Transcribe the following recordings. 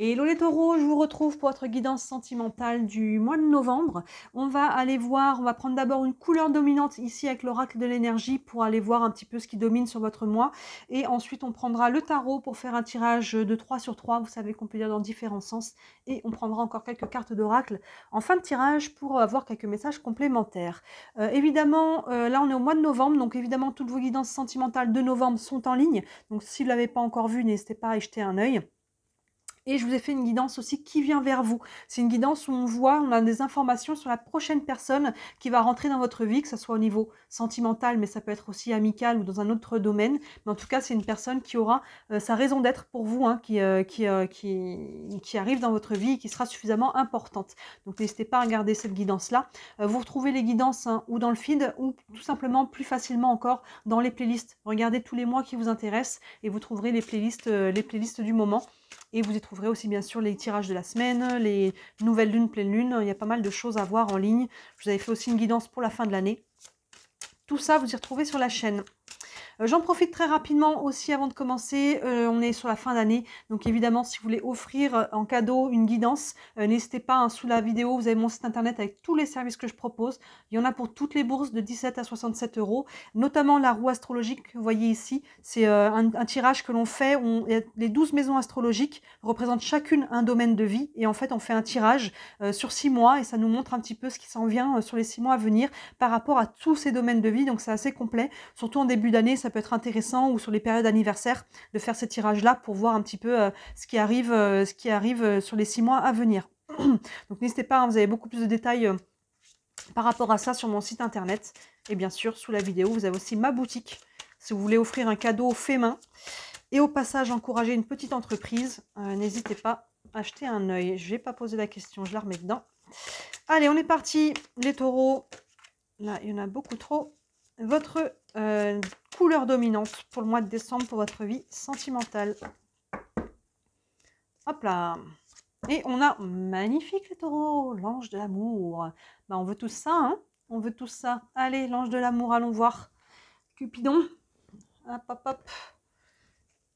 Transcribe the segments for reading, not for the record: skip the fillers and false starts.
Hello les taureaux, je vous retrouve pour votre guidance sentimentale du mois de novembre. On va aller voir, on va prendre d'abord une couleur dominante ici avec l'oracle de l'énergie pour aller voir un petit peu ce qui domine sur votre mois. Et ensuite on prendra le tarot pour faire un tirage de 3 sur 3, vous savez qu'on peut lire dans différents sens. Et on prendra encore quelques cartes d'oracle en fin de tirage pour avoir quelques messages complémentaires. Évidemment, là on est au mois de novembre, donc évidemment toutes vos guidances sentimentales de novembre sont en ligne. Donc si vous ne l'avez pas encore vu, n'hésitez pas à y jeter un œil. Et je vous ai fait une guidance aussi qui vient vers vous. C'est une guidance où on a des informations sur la prochaine personne qui va rentrer dans votre vie, que ce soit au niveau sentimental, mais ça peut être aussi amical ou dans un autre domaine. Mais en tout cas, c'est une personne qui aura sa raison d'être pour vous, hein, qui arrive dans votre vie et qui sera suffisamment importante. Donc n'hésitez pas à regarder cette guidance-là. Vous retrouvez les guidances ou dans le feed ou tout simplement plus facilement encore dans les playlists. Regardez tous les mois qui vous intéressent et vous trouverez les playlists du moment. Et vous y trouverez aussi bien sûr les tirages de la semaine, les nouvelles lunes, pleines lunes. Il y a pas mal de choses à voir en ligne. Je vous avais fait aussi une guidance pour la fin de l'année. Tout ça, vous y retrouvez sur la chaîne. J'en profite très rapidement aussi avant de commencer, on est sur la fin d'année, donc évidemment si vous voulez offrir en cadeau une guidance, n'hésitez pas, hein, sous la vidéo, vous avez mon site internet avec tous les services que je propose. Il y en a pour toutes les bourses de 17 à 67 €, notamment la roue astrologique que vous voyez ici. C'est un tirage que l'on fait, les 12 maisons astrologiques représentent chacune un domaine de vie, et en fait on fait un tirage sur 6 mois, et ça nous montre un petit peu ce qui s'en vient sur les 6 mois à venir par rapport à tous ces domaines de vie, donc c'est assez complet, surtout en début d'année. Ça peut être intéressant, ou sur les périodes anniversaires, de faire ces tirages-là pour voir un petit peu ce qui arrive sur les 6 mois à venir. Donc n'hésitez pas, hein, vous avez beaucoup plus de détails par rapport à ça sur mon site internet. Et bien sûr, sous la vidéo, vous avez aussi ma boutique, si vous voulez offrir un cadeau fait main. Et au passage, encourager une petite entreprise, n'hésitez pas à jeter un œil. Je ne vais pas poser la question, je la remets dedans. Allez, on est parti, les taureaux. Là, il y en a beaucoup trop. Votre couleur dominante pour le mois de décembre pour votre vie sentimentale. Hop là. Et on a, magnifique les taureaux, l'ange de l'amour. Ben, on veut tout ça, hein, on veut tout ça. Allez, l'ange de l'amour, allons voir. Cupidon. Hop, hop, hop.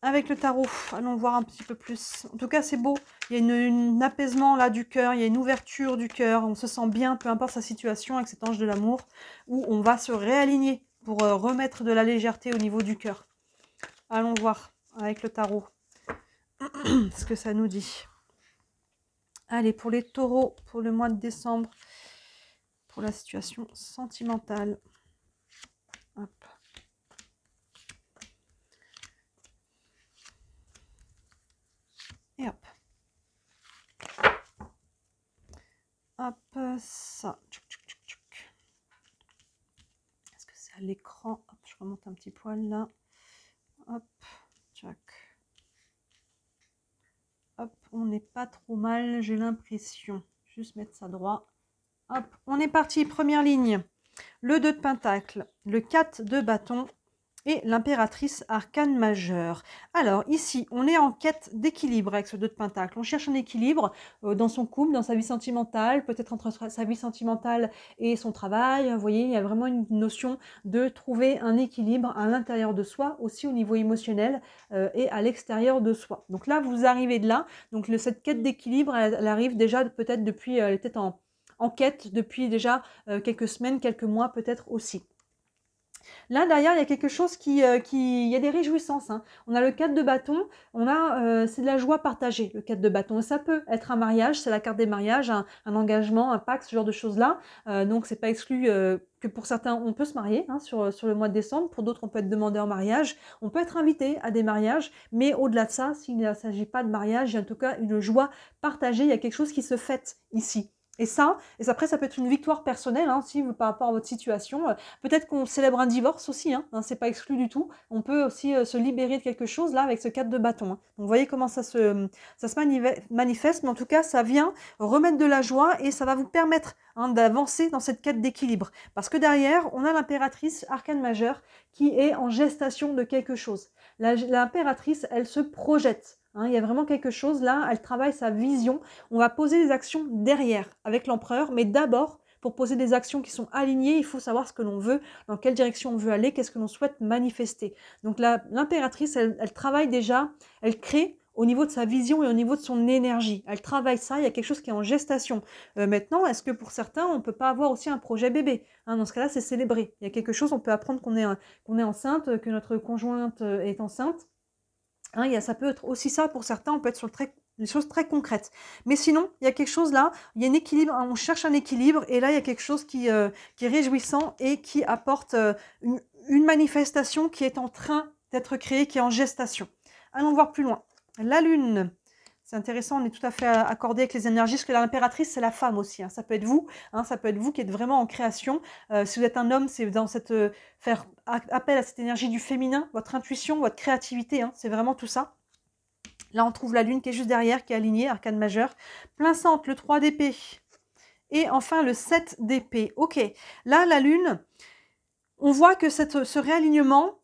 Avec le tarot, allons voir un petit peu plus. En tout cas, c'est beau. Il y a un apaisement là du cœur, il y a une ouverture du cœur. On se sent bien, peu importe sa situation, avec cet ange de l'amour, où on va se réaligner pour remettre de la légèreté au niveau du cœur. Allons voir avec le tarot ce que ça nous dit. Allez, pour les taureaux, pour le mois de décembre, pour la situation sentimentale. Hop. Et hop. Hop, ça. Est-ce que c'est à l'écran? Je remonte un petit poil là. Hop, tchac. Hop, on n'est pas trop mal, j'ai l'impression. Juste mettre ça droit. Hop, on est parti, première ligne. Le 2 de pentacle, le 4 de bâton et l'impératrice arcane majeure. Alors ici, on est en quête d'équilibre avec ce 2 de pentacle. On cherche un équilibre dans son couple, dans sa vie sentimentale, peut-être entre sa vie sentimentale et son travail. Vous voyez, il y a vraiment une notion de trouver un équilibre à l'intérieur de soi, aussi au niveau émotionnel et à l'extérieur de soi. Donc là, vous arrivez de là. Donc cette quête d'équilibre, elle arrive déjà peut-être depuis, elle est peut-être en quête depuis déjà quelques semaines, quelques mois peut-être aussi. Là, derrière, il y a quelque chose il y a des réjouissances, hein. On a le 4 de bâton, c'est de la joie partagée, le 4 de bâton. Et ça peut être un mariage, c'est la carte des mariages, un engagement, un pacte, ce genre de choses-là. Donc, c'est pas exclu que pour certains, on peut se marier, hein, sur le mois de décembre. Pour d'autres, on peut être demandé en mariage. On peut être invité à des mariages. Mais au-delà de ça, s'il ne s'agit pas de mariage, il y a en tout cas une joie partagée. Il y a quelque chose qui se fête ici. Et après, ça peut être une victoire personnelle, hein, aussi, par rapport à votre situation. Peut-être qu'on célèbre un divorce aussi, hein, c'est pas exclu du tout. On peut aussi se libérer de quelque chose, là, avec ce 4 de bâton. Hein. Donc, vous voyez comment ça se manifeste, mais en tout cas, ça vient remettre de la joie et ça va vous permettre, hein, d'avancer dans cette quête d'équilibre. Parce que derrière, on a l'impératrice arcane majeure qui est en gestation de quelque chose. L'impératrice, elle se projette. Hein, il y a vraiment quelque chose là, elle travaille sa vision. On va poser des actions derrière avec l'empereur, mais d'abord, pour poser des actions qui sont alignées, il faut savoir ce que l'on veut, dans quelle direction on veut aller, qu'est-ce que l'on souhaite manifester. Donc l'impératrice, elle travaille déjà, elle crée au niveau de sa vision et au niveau de son énergie. Elle travaille ça, il y a quelque chose qui est en gestation. Maintenant, est-ce que pour certains, on ne peut pas avoir aussi un projet bébé, hein? Dans ce cas-là, c'est célébré. Il y a quelque chose, on peut apprendre qu'on est enceinte, que notre conjointe est enceinte. Hein, ça peut être aussi ça pour certains, on peut être sur des choses très concrètes. Mais sinon, il y a quelque chose là, il y a un équilibre, hein, on cherche un équilibre, et là, il y a quelque chose qui est réjouissant et qui apporte une manifestation qui est en train d'être créée, qui est en gestation. Allons voir plus loin. La Lune, c'est intéressant, on est tout à fait accordé avec les énergies, parce que l'impératrice, c'est la femme aussi, hein. Ça peut être vous, hein, ça peut être vous qui êtes vraiment en création. Si vous êtes un homme, c'est dans cette faire appel à cette énergie du féminin, votre intuition, votre créativité, hein, c'est vraiment tout ça. Là, on trouve la Lune qui est juste derrière, qui est alignée, arcane majeur. Plein centre, le 3 d'épée. Et enfin, le 7 d'épée. Ok, là, la Lune, on voit que ce réalignement,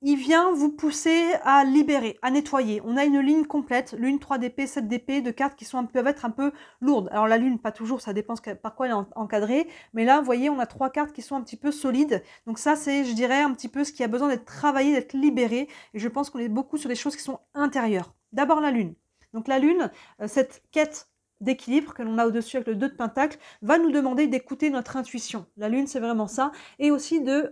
il vient vous pousser à libérer, à nettoyer. On a une ligne complète, Lune, 3 d'épée, 7 d'épée, de cartes qui peuvent être un peu lourdes. Alors la Lune, pas toujours, ça dépend par quoi elle est encadrée. Mais là, vous voyez, on a 3 cartes qui sont un petit peu solides. Donc ça, c'est, je dirais, un petit peu ce qui a besoin d'être travaillé, d'être libéré. Et je pense qu'on est beaucoup sur des choses qui sont intérieures. D'abord la Lune. Donc la Lune, cette quête d'équilibre que l'on a au-dessus avec le 2 de Pentacle, va nous demander d'écouter notre intuition. La Lune, c'est vraiment ça. Et aussi de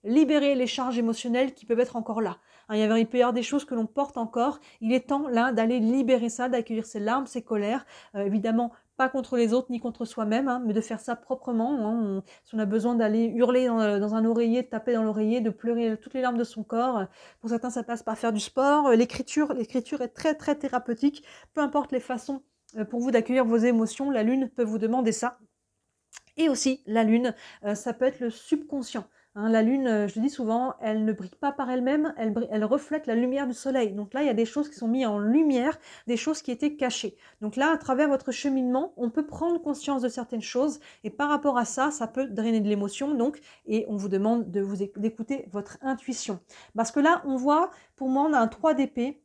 libérer les charges émotionnelles qui peuvent être encore là. Hein, il peut y avoir des choses que l'on porte encore. Il est temps, là, d'aller libérer ça, d'accueillir ses larmes, ses colères. Évidemment, pas contre les autres ni contre soi-même, hein, mais de faire ça proprement. Hein. Si on a besoin d'aller hurler dans un oreiller, de taper dans l'oreiller, de pleurer toutes les larmes de son corps, pour certains, ça passe par faire du sport. L'écriture est très, très thérapeutique. Peu importe les façons pour vous d'accueillir vos émotions, la Lune peut vous demander ça. Et aussi, la Lune, ça peut être le subconscient. Hein, la Lune, je le dis souvent, elle ne brille pas par elle-même, elle reflète la lumière du soleil. Donc là, il y a des choses qui sont mises en lumière, des choses qui étaient cachées. Donc là, à travers votre cheminement, on peut prendre conscience de certaines choses. Et par rapport à ça, ça peut drainer de l'émotion. Donc, et on vous demande d'écouter votre intuition. Parce que là, on voit, pour moi, on a un 3 d'épée.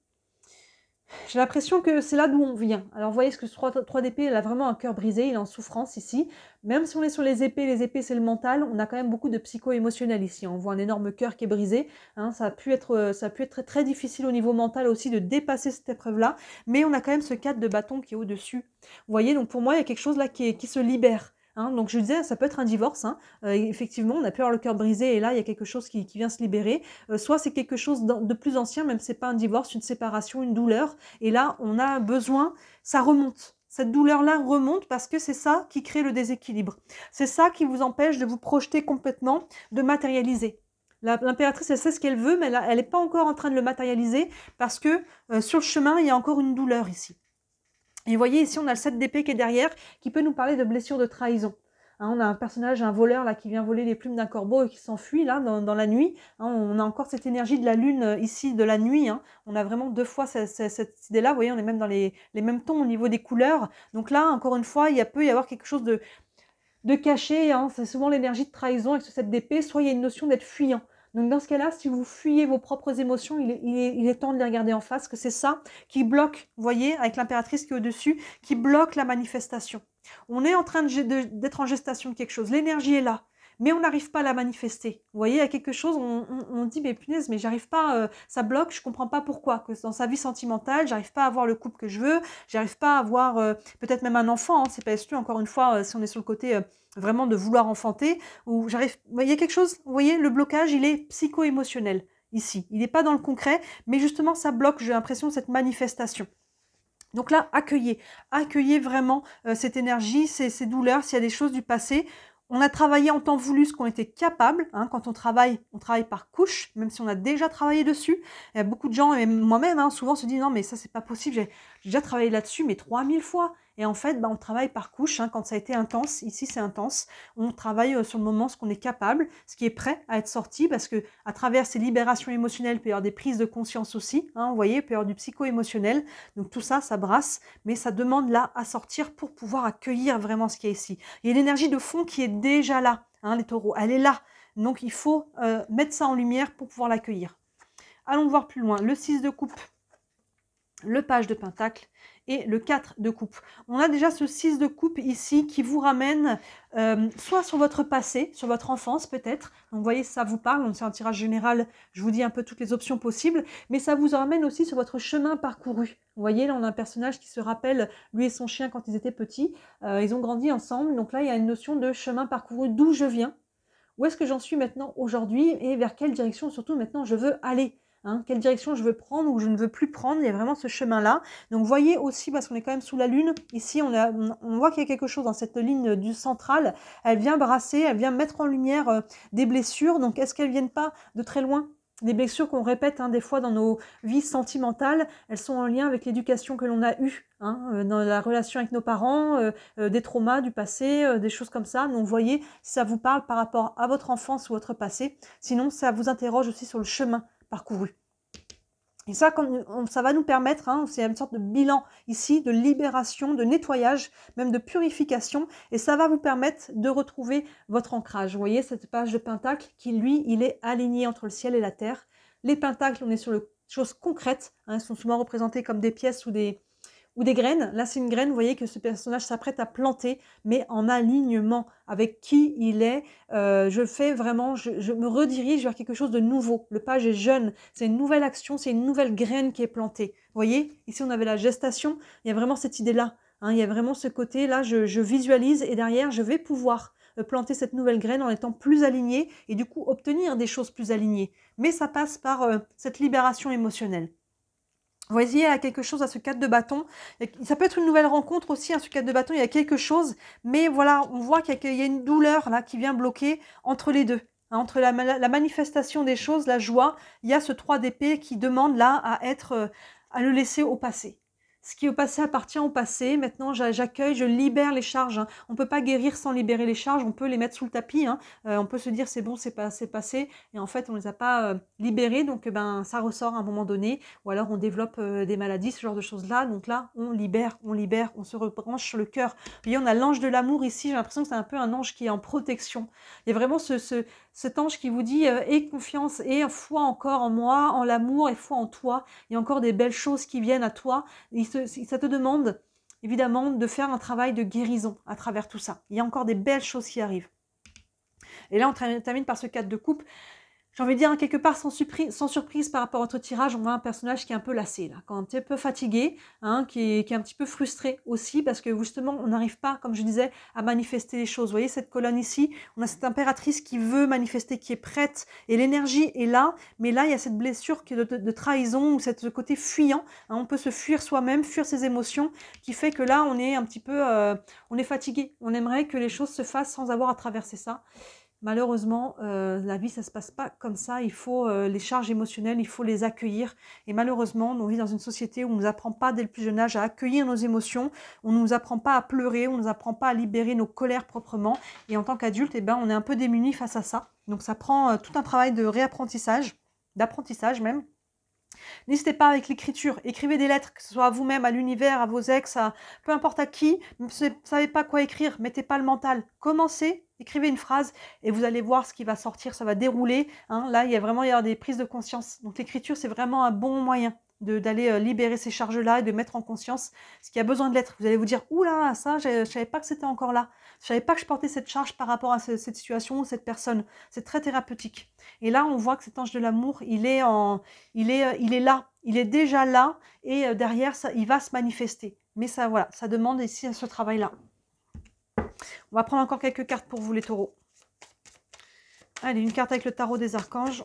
J'ai l'impression que c'est là d'où on vient. Alors, vous voyez, ce que ce 3 d'épée, il a vraiment un cœur brisé, il est en souffrance ici. Même si on est sur les épées c'est le mental, on a quand même beaucoup de psycho-émotionnel ici. On voit un énorme cœur qui est brisé. Hein, ça a pu être très, très difficile au niveau mental aussi de dépasser cette épreuve-là. Mais on a quand même ce 4 de bâton qui est au-dessus. Vous voyez, donc pour moi, il y a quelque chose là qui se libère. Hein, donc je disais, ça peut être un divorce, hein. Effectivement, on a pu avoir le cœur brisé et là, il y a quelque chose qui vient se libérer. Soit c'est quelque chose de plus ancien, même si c'est pas un divorce, une séparation, une douleur. Et là, on a besoin, ça remonte. Cette douleur-là remonte parce que c'est ça qui crée le déséquilibre. C'est ça qui vous empêche de vous projeter complètement, de matérialiser. L'impératrice, elle sait ce qu'elle veut, mais elle n'est pas encore en train de le matérialiser parce que sur le chemin, il y a encore une douleur ici. Et vous voyez, ici, on a le 7 d'épée qui est derrière, qui peut nous parler de blessures de trahison. Hein, on a un personnage, un voleur là, qui vient voler les plumes d'un corbeau et qui s'enfuit là dans la nuit. Hein, on a encore cette énergie de la lune ici, de la nuit. Hein. On a vraiment deux fois cette idée-là. Vous voyez, on est même dans les mêmes tons au niveau des couleurs. Donc là, encore une fois, peut y avoir quelque chose de caché. Hein. C'est souvent l'énergie de trahison avec ce 7 d'épée. Soit il y a une notion d'être fuyant. Donc dans ce cas-là, si vous fuyez vos propres émotions, il est temps de les regarder en face, que c'est ça qui bloque, vous voyez, avec l'impératrice qui est au-dessus, qui bloque la manifestation. On est en train d'être en gestation de quelque chose, l'énergie est là, mais on n'arrive pas à la manifester. Vous voyez, il y a quelque chose, on dit, mais punaise, mais j'arrive pas, ça bloque, je comprends pas pourquoi, que dans sa vie sentimentale, j'arrive pas à avoir le couple que je veux, j'arrive pas à avoir peut-être même un enfant, hein, c'est pas exclu, encore une fois, si on est sur le côté vraiment de vouloir enfanter, ou j'arrive, il y a quelque chose, vous voyez, le blocage, il est psycho-émotionnel, ici. Il n'est pas dans le concret, mais justement, ça bloque, j'ai l'impression, cette manifestation. Donc là, accueillez vraiment cette énergie, ces douleurs, s'il y a des choses du passé. On a travaillé en temps voulu ce qu'on était capable. Hein, quand on travaille par couche, même si on a déjà travaillé dessus. Il y a beaucoup de gens, et moi-même, hein, souvent se disent « Non, mais ça, c'est pas possible, j'ai déjà travaillé là-dessus, mais 3000 fois ». Et en fait, on travaille par couche. Hein, quand ça a été intense, ici c'est intense, on travaille sur le moment ce qu'on est capable, ce qui est prêt à être sorti, parce que à travers ces libérations émotionnelles, il peut y avoir des prises de conscience aussi. Hein, vous voyez, il peut y avoir du psycho-émotionnel. Donc tout ça, ça brasse, mais ça demande là à sortir pour pouvoir accueillir vraiment ce qu'il y a ici. Il y a l'énergie de fond qui est déjà là, hein, les taureaux, elle est là. Donc il faut mettre ça en lumière pour pouvoir l'accueillir. Allons voir plus loin. Le 6 de coupe. le page de pentacle et le 4 de coupe. On a déjà ce 6 de coupe ici qui vous ramène soit sur votre passé, sur votre enfance peut-être. Donc vous voyez, ça vous parle, donc c'est un tirage général, je vous dis un peu toutes les options possibles, mais ça vous ramène aussi sur votre chemin parcouru. Vous voyez, là on a un personnage qui se rappelle, lui et son chien quand ils étaient petits, ils ont grandi ensemble, donc là il y a une notion de chemin parcouru, d'où je viens, où est-ce que j'en suis maintenant aujourd'hui et vers quelle direction surtout maintenant je veux aller. Hein, quelle direction je veux prendre ou je ne veux plus prendre, il y a vraiment ce chemin-là. Donc vous voyez aussi, parce qu'on est quand même sous la lune, ici on voit qu'il y a quelque chose dans cette ligne du central, elle vient brasser, elle vient mettre en lumière des blessures, donc est-ce qu'elles ne viennent pas de très loin? Des blessures qu'on répète des fois dans nos vies sentimentales, elles sont en lien avec l'éducation que l'on a eue, dans la relation avec nos parents, des traumas du passé, des choses comme ça. Donc vous voyez, si ça vous parle par rapport à votre enfance ou votre passé, sinon ça vous interroge aussi sur le chemin parcouru. Et ça, ça va nous permettre, c'est une sorte de bilan ici, de libération, de nettoyage, même de purification, et ça va vous permettre de retrouver votre ancrage. Vous voyez cette page de pentacle qui, lui, il est aligné entre le ciel et la terre. Les pentacles, on est sur les choses concrètes, ils sont souvent représentés comme des pièces ou des graines. Là, c'est une graine, vous voyez que ce personnage s'apprête à planter, mais en alignement avec qui il est. Je me redirige vers quelque chose de nouveau. Le page est jeune, c'est une nouvelle action, c'est une nouvelle graine qui est plantée. Vous voyez, ici, on avait la gestation, il y a vraiment cette idée-là. Il y a vraiment ce côté-là, je visualise et derrière, je vais pouvoir planter cette nouvelle graine en étant plus alignée et du coup, obtenir des choses plus alignées. Mais ça passe par cette libération émotionnelle. Vous voyez, il y a quelque chose à ce 4 de bâton. Ça peut être une nouvelle rencontre aussi, ce 4 de bâton, il y a quelque chose. Mais voilà, on voit qu'il y a une douleur là qui vient bloquer entre les deux. Entre la manifestation des choses, la joie, il y a ce 3 d'épée qui demande là à le laisser au passé. Ce qui est au passé appartient au passé. Maintenant, j'accueille, je libère les charges. On ne peut pas guérir sans libérer les charges. On peut les mettre sous le tapis. On peut se dire c'est bon, c'est passé. Et en fait, on ne les a pas libérées. Donc, ça ressort à un moment donné. Ou alors, on développe des maladies, ce genre de choses-là. Donc là, on libère, on se rebranche sur le cœur. Vous voyez, on a l'ange de l'amour ici. J'ai l'impression que c'est un peu un ange qui est en protection. Il y a vraiment cet ange qui vous dit aie confiance et foi encore en moi, en l'amour et foi en toi. Il y a encore des belles choses qui viennent à toi. Ça te demande évidemment de faire un travail de guérison à travers tout ça. Il y a encore des belles choses qui arrivent. Et là, on termine par ce 4 de coupe. J'ai envie de dire, quelque part, sans surprise par rapport à votre tirage, on voit un personnage qui est un peu lassé, là, quand un petit peu fatigué, qui est un petit peu frustré aussi, parce que justement, on n'arrive pas, comme je disais, à manifester les choses. Vous voyez cette colonne ici, on a cette impératrice qui veut manifester, qui est prête, et l'énergie est là, mais là, il y a cette blessure de trahison, ou ce côté fuyant, on peut se fuir soi-même, fuir ses émotions, qui fait que là, on est un petit peu, on est fatigué. On aimerait que les choses se fassent sans avoir à traverser ça. Malheureusement, la vie, ça ne se passe pas comme ça. Il faut les charges émotionnelles, il faut les accueillir. Et malheureusement, on vit dans une société où on ne nous apprend pas dès le plus jeune âge à accueillir nos émotions. On ne nous apprend pas à pleurer, on ne nous apprend pas à libérer nos colères proprement. Et en tant qu'adulte, on est un peu démunis face à ça. Donc ça prend tout un travail de réapprentissage, d'apprentissage même. N'hésitez pas avec l'écriture, écrivez des lettres, que ce soit à vous-même, à l'univers, à vos ex, peu importe à qui. Vous ne savez pas quoi écrire, mettez pas le mental. Commencez, écrivez une phrase et vous allez voir ce qui va sortir, ça va dérouler. Là, il y a des prises de conscience. Donc l'écriture, c'est vraiment un bon moyen d'aller libérer ces charges-là et de mettre en conscience ce qui a besoin de l'être. Vous allez vous dire, oula, ça, je ne savais pas que c'était encore là. Je ne savais pas que je portais cette charge par rapport à cette situation ou cette personne. C'est très thérapeutique. Et là, on voit que cet ange de l'amour, il est là. Il est déjà là et derrière, il va se manifester. Mais ça, voilà, ça demande ici ce travail-là. On va prendre encore quelques cartes pour vous, les taureaux. Allez, une carte avec le tarot des archanges.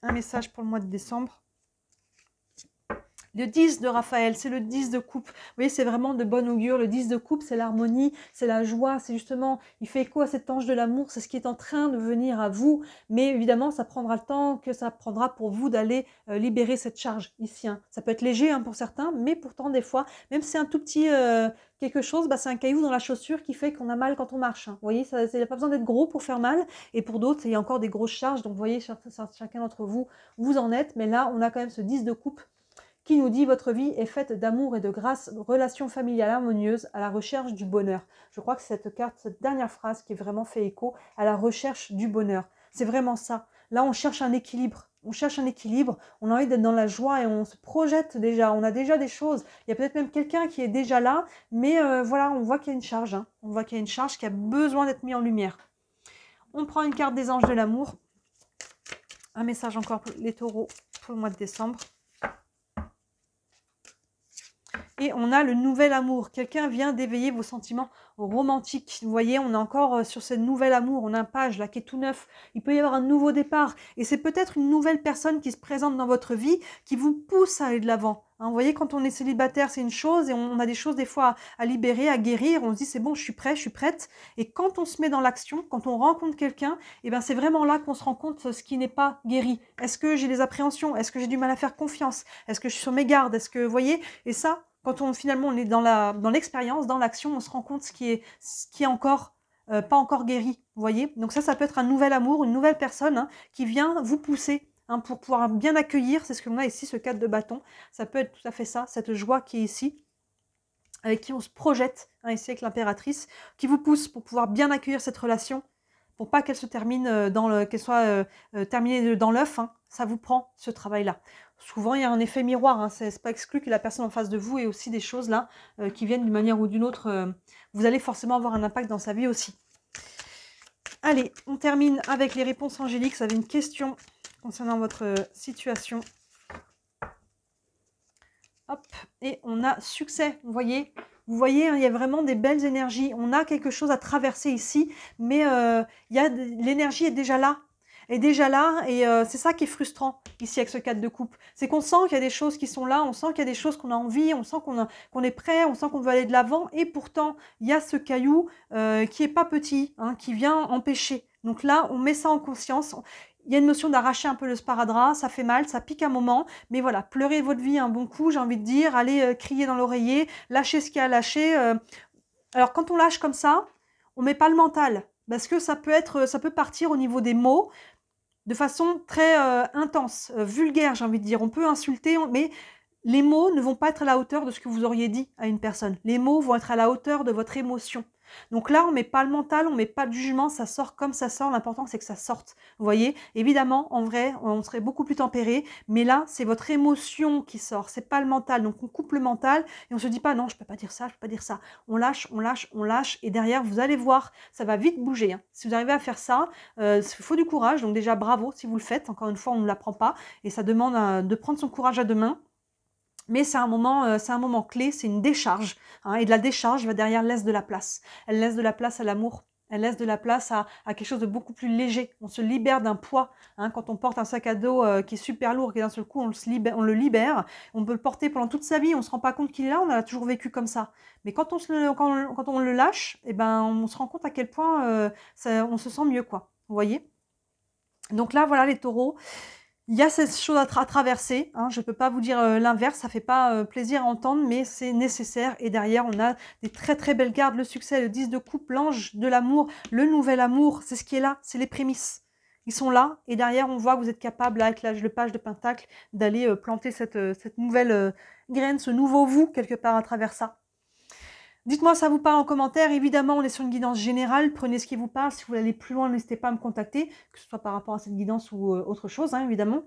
Un message pour le mois de décembre. Le 10 de Raphaël, c'est le 10 de coupe. Vous voyez, c'est vraiment de bonne augure. Le 10 de coupe, c'est l'harmonie, c'est la joie. C'est justement, il fait écho à cet ange de l'amour. C'est ce qui est en train de venir à vous. Mais évidemment, ça prendra le temps que ça prendra pour vous d'aller libérer cette charge ici. Ça peut être léger pour certains, mais pourtant, des fois, même si c'est un tout petit quelque chose, c'est un caillou dans la chaussure qui fait qu'on a mal quand on marche. Vous voyez, il n'y a pas besoin d'être gros pour faire mal. Et pour d'autres, il y a encore des grosses charges. Donc, vous voyez, chacun d'entre vous, vous en êtes. Mais là, on a quand même ce 10 de coupe qui nous dit « Votre vie est faite d'amour et de grâce, relation familiale harmonieuse à la recherche du bonheur ». Je crois que cette carte, cette dernière phrase qui vraiment fait écho à la recherche du bonheur. C'est vraiment ça. Là, on cherche un équilibre. on cherche un équilibre, on a envie d'être dans la joie et on se projette déjà, on a déjà des choses. Il y a peut-être même quelqu'un qui est déjà là, mais voilà, on voit qu'il y a une charge, hein. On voit qu'il y a une charge qui a besoin d'être mise en lumière. On prend une carte des anges de l'amour. Un message encore pour les taureaux pour le mois de décembre. Et on a le nouvel amour. Quelqu'un vient d'éveiller vos sentiments romantiques. Vous voyez, on est encore sur ce nouvel amour. On a un page là qui est tout neuf. Il peut y avoir un nouveau départ. Et c'est peut-être une nouvelle personne qui se présente dans votre vie qui vous pousse à aller de l'avant. Hein, vous voyez, quand on est célibataire, c'est une chose et on a des choses des fois à libérer, à guérir. On se dit, c'est bon, je suis prêt, je suis prête. Et quand on se met dans l'action, quand on rencontre quelqu'un, eh ben, c'est vraiment là qu'on se rend compte de ce qui n'est pas guéri. Est-ce que j'ai des appréhensions? Est-ce que j'ai du mal à faire confiance? Est-ce que je suis sur mes gardes? Est-ce que, vous voyez, et ça, quand finalement on est dans l'expérience, dans l'action, on se rend compte ce qui est encore pas encore guéri. Vous voyez? Donc ça peut être un nouvel amour, une nouvelle personne hein, qui vient vous pousser hein, pour pouvoir bien accueillir. C'est ce que l'on a ici, ce 4 de bâton. Ça peut être tout à fait ça, cette joie qui est ici, avec qui on se projette, hein, ici avec l'impératrice, qui vous pousse pour pouvoir bien accueillir cette relation, pour pas qu'elle se termine qu'elle soit terminée dans l'œuf. Hein. Ça vous prend ce travail-là. Souvent, il y a un effet miroir. Hein. C'est pas exclu que la personne en face de vous ait aussi des choses là qui viennent d'une manière ou d'une autre. Vous allez forcément avoir un impact dans sa vie aussi. Allez, on termine avec les réponses angéliques. Vous avez une question concernant votre situation. Hop, et on a succès. Vous voyez, hein, il y a vraiment des belles énergies. On a quelque chose à traverser ici, mais l'énergie est déjà là. Et c'est ça qui est frustrant ici avec ce 4 de coupe. C'est qu'on sent qu'il y a des choses qui sont là, on sent qu'il y a des choses qu'on a envie, on sent qu'on est prêt, on sent qu'on veut aller de l'avant. Et pourtant, il y a ce caillou qui est pas petit, hein, qui vient empêcher. Donc là, on met ça en conscience. Il y a une notion d'arracher un peu le sparadrap, ça fait mal, ça pique un moment, mais voilà, pleurez votre vie un bon coup, j'ai envie de dire, allez crier dans l'oreiller, lâchez ce qu'il y a à lâcher. Alors quand on lâche comme ça, on met pas le mental, parce que ça peut partir au niveau des mots, de façon très intense, vulgaire, j'ai envie de dire. On peut insulter, mais les mots ne vont pas être à la hauteur de ce que vous auriez dit à une personne. Les mots vont être à la hauteur de votre émotion. Donc là, on ne met pas le mental, on ne met pas de jugement, ça sort comme ça sort. L'important, c'est que ça sorte. Vous voyez, évidemment, en vrai, on serait beaucoup plus tempéré, mais là, c'est votre émotion qui sort, c'est pas le mental. Donc on coupe le mental et on se dit pas non, je peux pas dire ça, je peux pas dire ça. On lâche, on lâche, on lâche, et derrière, vous allez voir, ça va vite bouger. Hein. Si vous arrivez à faire ça, il faut du courage. Donc déjà, bravo si vous le faites. Encore une fois, on ne l'apprend pas et ça demande de prendre son courage à deux mains. Mais c'est un moment clé, c'est une décharge. Hein, et de la décharge, va derrière, laisse de la place. Elle laisse de la place à l'amour. Elle laisse de la place à quelque chose de beaucoup plus léger. On se libère d'un poids. Hein, quand on porte un sac à dos qui est super lourd et d'un seul coup, on le libère. On peut le porter pendant toute sa vie. On ne se rend pas compte qu'il est là. On a toujours vécu comme ça. Mais quand on le lâche, eh ben, on se rend compte à quel point on se sent mieux, quoi. Vous voyez? Donc là, voilà les taureaux. Il y a cette chose à traverser, hein, je ne peux pas vous dire l'inverse, ça ne fait pas plaisir à entendre, mais c'est nécessaire. Et derrière, on a des très très belles cartes, le succès, le 10 de coupe, l'ange de l'amour, le nouvel amour, c'est ce qui est là, c'est les prémices. Ils sont là, et derrière, on voit que vous êtes capable, avec le page de Pentacle, d'aller planter cette nouvelle graine, ce nouveau vous, quelque part à travers ça. Dites-moi, ça vous parle en commentaire. Évidemment, on est sur une guidance générale. Prenez ce qui vous parle. Si vous voulez aller plus loin, n'hésitez pas à me contacter, que ce soit par rapport à cette guidance ou autre chose, hein, évidemment.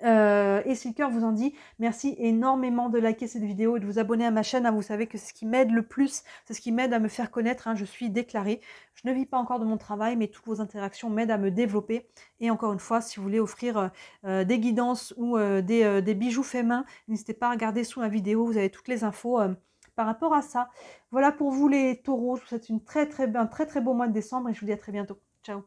Et si le cœur vous en dit, merci énormément de liker cette vidéo et de vous abonner à ma chaîne. Hein, vous savez que c'est ce qui m'aide le plus, c'est ce qui m'aide à me faire connaître. Hein, je suis déclarée. Je ne vis pas encore de mon travail, mais toutes vos interactions m'aident à me développer. Et encore une fois, si vous voulez offrir des guidances ou des bijoux faits main, n'hésitez pas à regarder sous la vidéo. Vous avez toutes les infos par rapport à ça. Voilà pour vous les taureaux. Je vous souhaite un très très beau mois de décembre et je vous dis à très bientôt. Ciao.